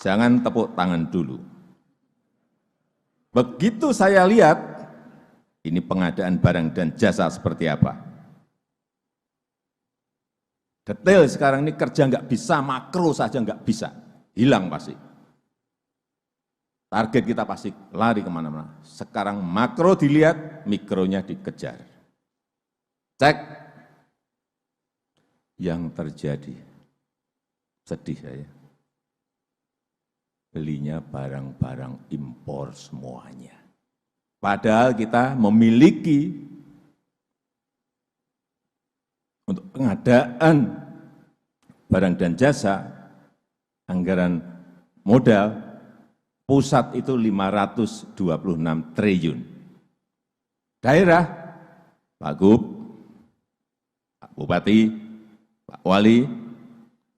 Jangan tepuk tangan dulu. Begitu saya lihat, ini pengadaan barang dan jasa seperti apa. Detail sekarang ini kerja nggak bisa, makro saja nggak bisa, hilang pasti. Target kita pasti lari kemana-mana. Sekarang makro dilihat, mikronya dikejar. Cek yang terjadi. Sedih saya. Belinya barang-barang impor semuanya. Padahal kita memiliki untuk pengadaan barang dan jasa, anggaran modal, pusat itu 526 triliun. Daerah, Pak Gub, Pak Bupati, Pak Wali,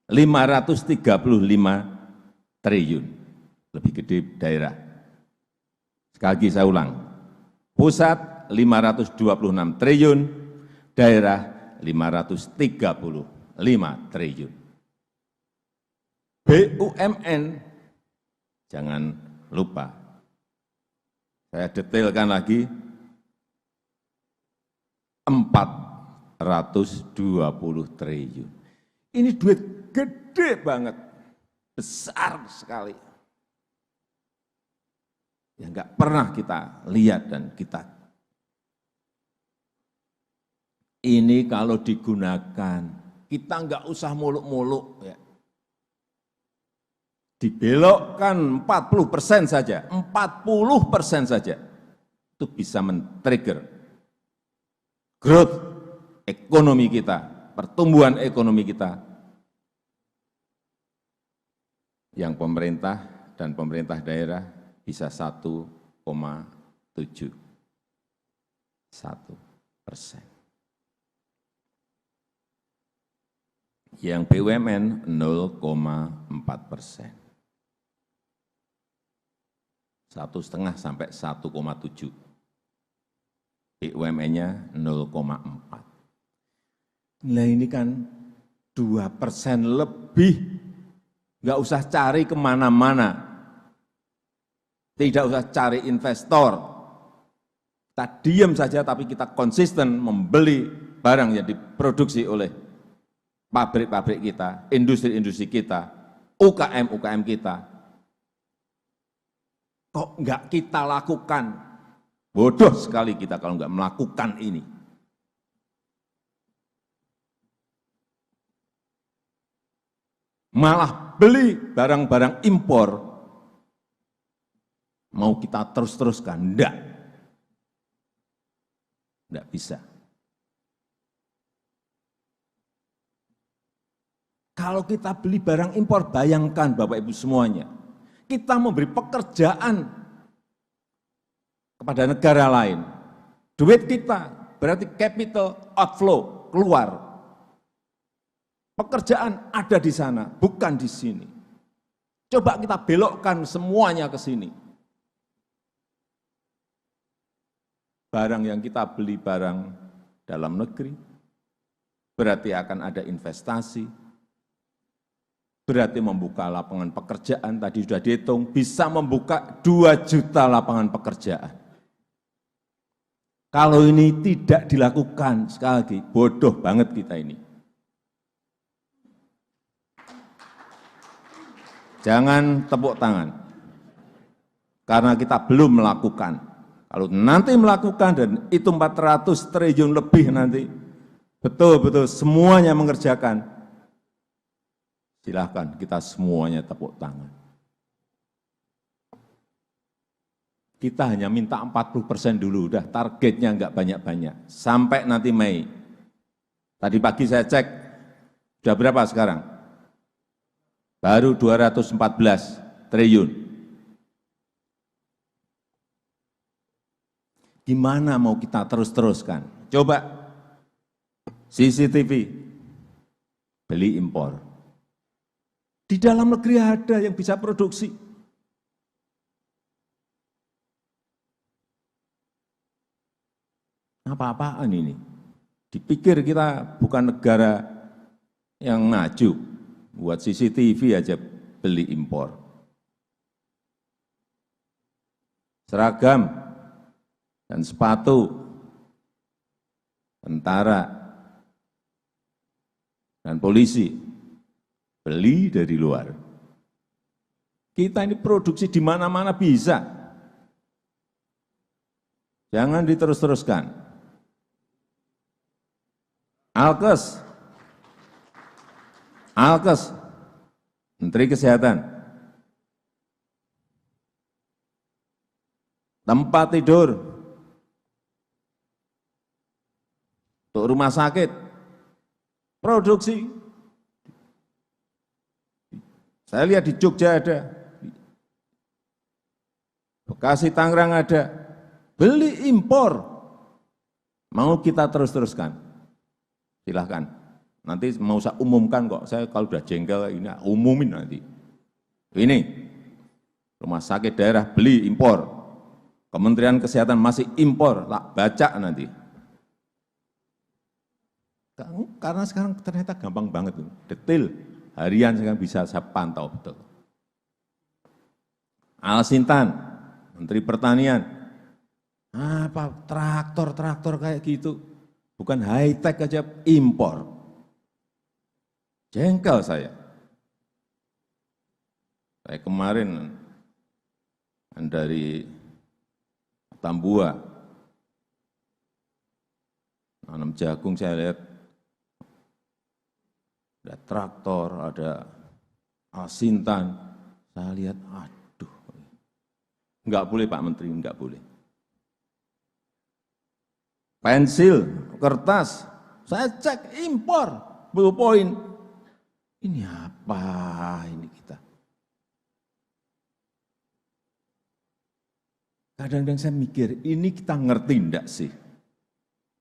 535 triliun. Lebih gede daerah. Sekali lagi saya ulang, pusat 526 triliun, daerah 535 triliun. BUMN, jangan lupa, saya detailkan lagi, 420 triliun. Ini duit gede banget, besar sekali. Yang nggak pernah kita lihat dan kita. Ini kalau digunakan, kita nggak usah muluk-muluk. Ya. Dibelokkan 40% saja, 40% saja, itu bisa men-trigger growth ekonomi kita, pertumbuhan ekonomi kita, yang pemerintah dan pemerintah daerah bisa 1,71%. Yang BUMN 0,4%. 1,5 sampai 1,7. BUMN-nya 0,4. Nah ini kan 2% lebih. Nggak usah cari kemana-mana. Tidak usah cari investor. Kita diam saja tapi kita konsisten membeli barang yang diproduksi oleh pabrik-pabrik kita, industri-industri kita, UKM-UKM kita. Kok enggak kita lakukan? Bodoh sekali kita kalau enggak melakukan ini. Malah beli barang-barang impor, mau kita terus-teruskan? Enggak bisa. Kalau kita beli barang impor, bayangkan Bapak Ibu semuanya, kita memberi pekerjaan kepada negara lain. Duit kita berarti capital outflow, keluar. Pekerjaan ada di sana, bukan di sini. Coba kita belokkan semuanya ke sini. Barang yang kita beli barang dalam negeri, berarti akan ada investasi, berarti membuka lapangan pekerjaan, tadi sudah dihitung, bisa membuka 2 juta lapangan pekerjaan. Kalau ini tidak dilakukan, sekali lagi, bodoh banget kita ini. Jangan tepuk tangan, karena kita belum melakukan. Kalau nanti melakukan dan itu 400 triliun lebih nanti, betul-betul semuanya mengerjakan, silahkan kita semuanya tepuk tangan. Kita hanya minta 40% dulu, udah targetnya enggak banyak-banyak, sampai nanti Mei. Tadi pagi saya cek, sudah berapa sekarang? Baru 214 triliun. Gimana mau kita terus-teruskan? Coba CCTV, beli impor. Di dalam negeri ada yang bisa produksi. Apa-apaan ini? Dipikir kita bukan negara yang maju, buat CCTV aja beli impor. seragam, dan sepatu, tentara, dan polisi, beli dari luar. Kita ini produksi di mana-mana bisa. Jangan diterus-teruskan. Alkes, Menteri Kesehatan, tempat tidur untuk rumah sakit, produksi. Saya lihat di Jogja ada, Bekasi, Tangerang ada, beli impor. Mau kita terus-teruskan? Silahkan. Nanti mau saya umumkan kok, saya kalau udah jengkel ini umumin nanti. Ini, rumah sakit daerah beli impor, Kementerian Kesehatan masih impor, baca nanti. Karena sekarang ternyata gampang banget, detail, harian sekarang bisa saya pantau betul. Alsintan, Menteri Pertanian, apa traktor kayak gitu, bukan high-tech aja impor. Jengkel saya. Saya kemarin dari Tambua, nanam jagung saya lihat ada traktor, ada Alsintan, saya lihat aduh, enggak boleh Pak Menteri, enggak boleh. Pensil, kertas, saya cek impor, ballpoint. Ini apa ini kita? Kadang-kadang saya mikir, ini kita ngerti enggak sih?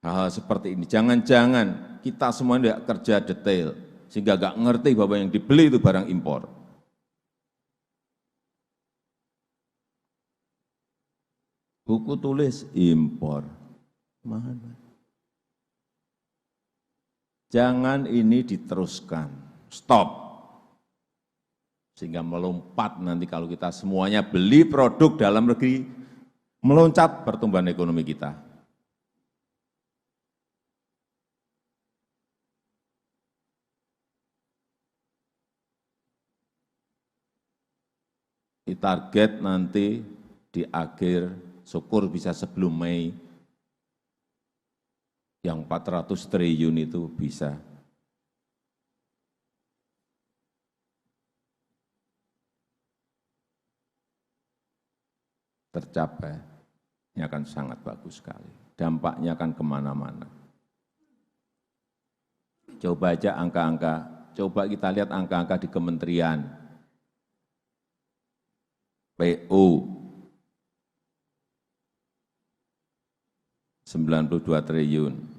Hal seperti ini, jangan-jangan kita semua enggak kerja detail, sehingga enggak ngerti bahwa yang dibeli itu barang impor. Buku tulis impor. Mana? Jangan ini diteruskan. Stop, sehingga melompat nanti kalau kita semuanya beli produk dalam negeri, meloncat pertumbuhan ekonomi kita. Di target nanti di akhir, syukur bisa sebelum Mei, yang 400 triliun itu bisa. Tercapai, ini akan sangat bagus sekali. Dampaknya akan kemana-mana. Coba aja angka-angka, coba kita lihat angka-angka di kementerian. PU 92 triliun.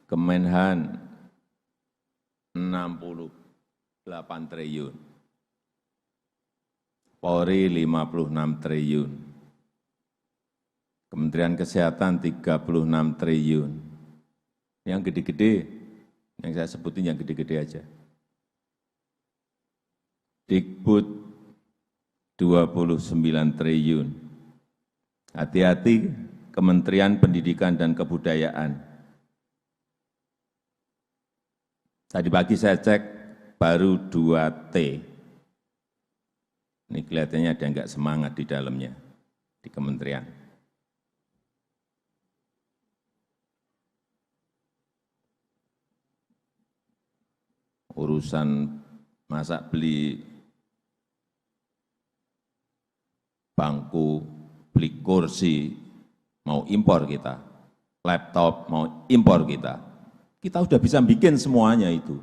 Kemenhan 68 triliun. Polri 56 triliun, Kementerian Kesehatan 36 triliun. Yang gede-gede, yang saya sebutin yang gede-gede aja. Dikbud 29 triliun. Hati-hati Kementerian Pendidikan dan Kebudayaan. Tadi pagi saya cek baru 2T. Ini kelihatannya ada enggak semangat di dalamnya, di kementerian. Urusan masa beli bangku, beli kursi, mau impor kita. Laptop, mau impor kita. Kita sudah bisa bikin semuanya itu.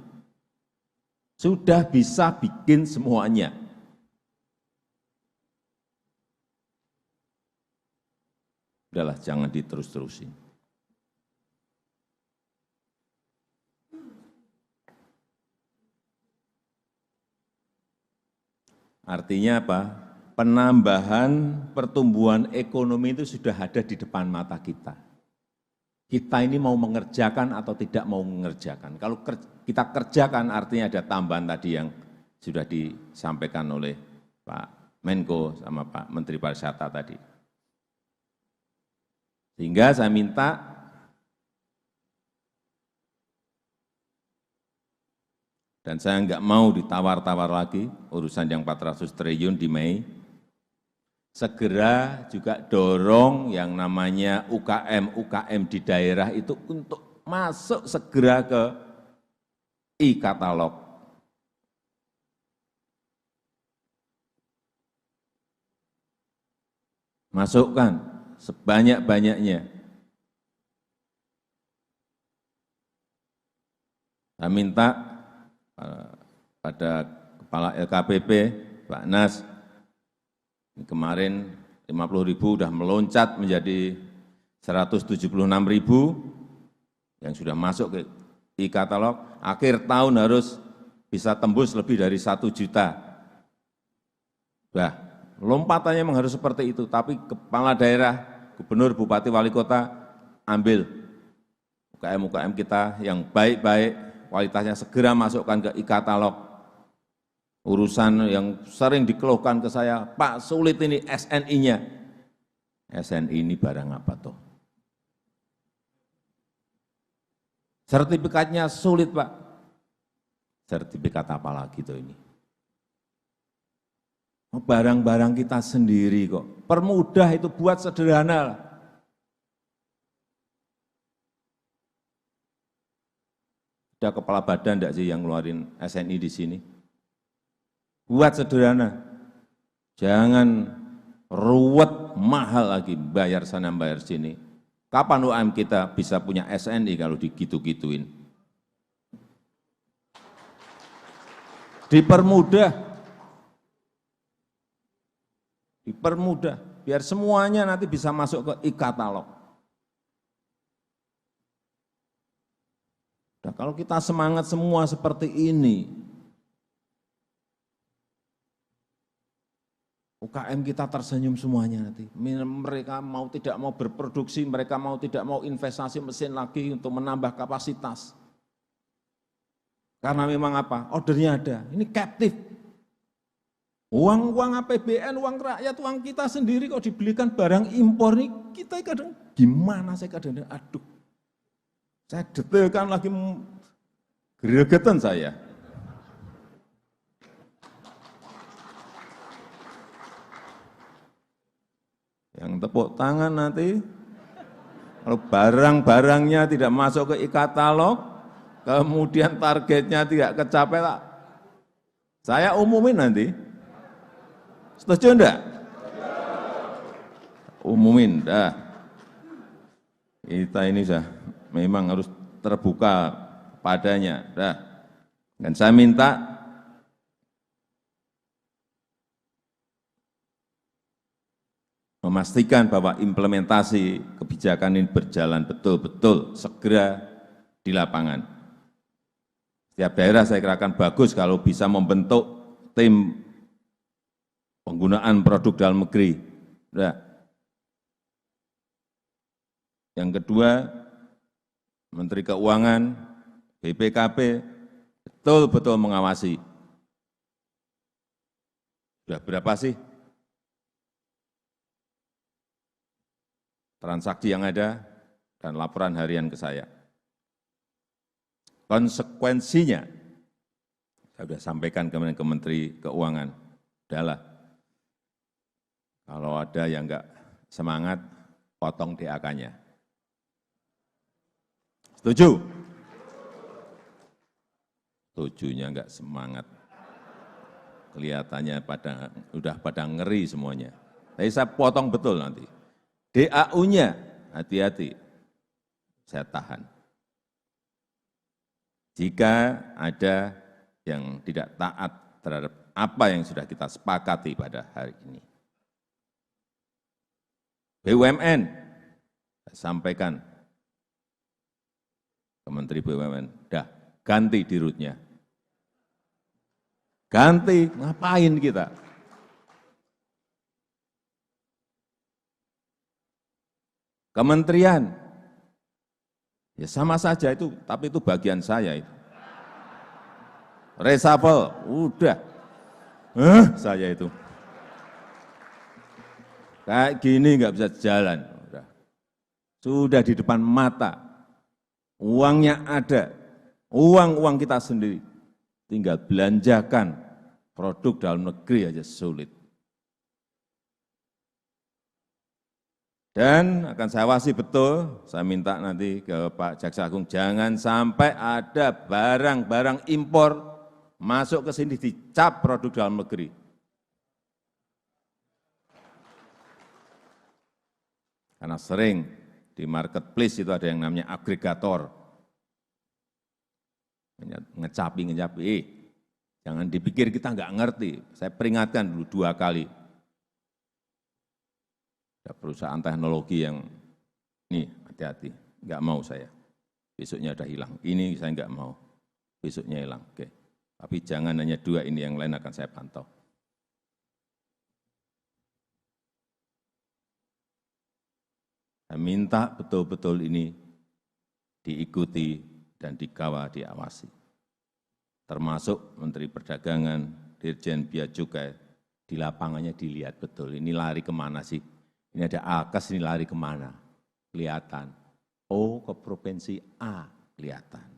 Sudah bisa bikin semuanya. Udahlah, jangan diterus-terusin. Artinya apa? Penambahan pertumbuhan ekonomi itu sudah ada di depan mata kita. Kita ini mau mengerjakan atau tidak mau mengerjakan. Kalau kita kerjakan artinya ada tambahan tadi yang sudah disampaikan oleh Pak Menko sama Pak Menteri Pariwisata tadi. Sehingga saya minta dan saya enggak mau ditawar-tawar lagi urusan yang 400 triliun di Mei. Segera juga dorong yang namanya UKM di daerah itu untuk masuk segera ke e-katalog. Masukkan sebanyak-banyaknya. Saya minta pada Kepala LKPP, Pak Nas, kemarin 50.000 sudah meloncat menjadi 176.000 yang sudah masuk ke e-katalog. Akhir tahun harus bisa tembus lebih dari 1 juta. Nah, lompatannya memang harus seperti itu, tapi kepala daerah, gubernur, bupati, wali kota, ambil UKM-UKM kita yang baik-baik, kualitasnya segera masukkan ke e-katalog. Urusan yang sering dikeluhkan ke saya, Pak sulit ini SNI-nya. SNI ini barang apa toh? Sertifikatnya sulit Pak. Sertifikat apa lagi toh ini? Barang-barang kita sendiri kok. Permudah itu buat sederhana. Ada kepala badan enggak sih yang ngeluarin SNI di sini? Buat sederhana, jangan ruwet mahal lagi bayar sana bayar sini. Kapan UMKM kita bisa punya SNI kalau digitu-gituin? Dipermudah, biar semuanya nanti bisa masuk ke e-katalog. Nah, kalau kita semangat semua seperti ini, UKM kita tersenyum semuanya nanti. Mereka mau tidak mau berproduksi, mereka mau tidak mau investasi mesin lagi untuk menambah kapasitas. Karena memang apa? Ordernya ada. Ini captive. Uang APBN, uang rakyat, uang kita sendiri kok dibelikan barang impor ini, kita kadang gimana saya kadang, aduh. Saya detailkan lagi gregetan saya. Yang tepuk tangan nanti, kalau barang-barangnya tidak masuk ke e-katalog, kemudian targetnya tidak kecapai, saya umumin nanti. Setuju enggak? Umumin, dah. Kita ini sudah memang harus terbuka padanya, dah. Dan saya minta memastikan bahwa implementasi kebijakan ini berjalan betul-betul segera di lapangan. Setiap daerah saya kira akan bagus kalau bisa membentuk tim penggunaan produk dalam negeri. Nah, yang kedua, Menteri Keuangan, BPKP, betul-betul mengawasi. Sudah berapa sih transaksi yang ada dan laporan harian ke saya. Konsekuensinya, saya sudah sampaikan ke Menteri Keuangan, adalah kalau ada yang enggak semangat, potong DAK-nya. Setuju? Setujunya enggak semangat. Kelihatannya udah pada ngeri semuanya. Tapi saya potong betul nanti. DAU-nya, hati-hati, saya tahan. Jika ada yang tidak taat terhadap apa yang sudah kita sepakati pada hari ini. BUMN, saya sampaikan ke Menteri BUMN, dah ganti dirutnya. Ganti, ngapain kita? Kementerian, ya sama saja itu, tapi itu bagian saya itu. Reshuffle, udah. Saya itu. Kayak gini nggak bisa jalan. Sudah di depan mata. Uangnya ada. Uang kita sendiri. Tinggal belanjakan produk dalam negeri aja sulit. Dan akan saya awasi betul, saya minta nanti ke Pak Jaksa Agung, jangan sampai ada barang-barang impor masuk ke sini dicap produk dalam negeri. Karena sering di marketplace itu ada yang namanya agregator. Ngecapi, jangan dipikir kita nggak ngerti. Saya peringatkan dulu 2 kali. Ada perusahaan teknologi yang, ini hati-hati, nggak mau saya. Besoknya udah hilang. Ini saya nggak mau. Besoknya hilang. Oke. Tapi jangan hanya 2 ini, yang lain akan saya pantau. Saya minta betul-betul ini diikuti dan dikawal, diawasi. Termasuk Menteri Perdagangan, Dirjen Bea Cukai, di lapangannya dilihat betul, ini lari kemana sih? Ini ada alkes, ini lari kemana? Kelihatan. Oh, ke provinsi A, kelihatan.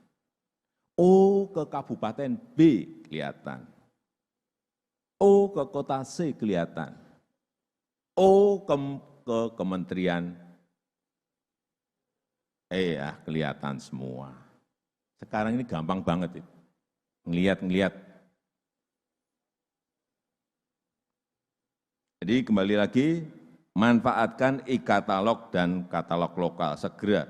Oh, ke kabupaten B, kelihatan. Oh, ke kota C, kelihatan. Oh, ke kementerian E, ya, kelihatan semua. Sekarang ini gampang banget itu. Ngelihat. Jadi kembali lagi, manfaatkan e-katalog dan katalog lokal segera.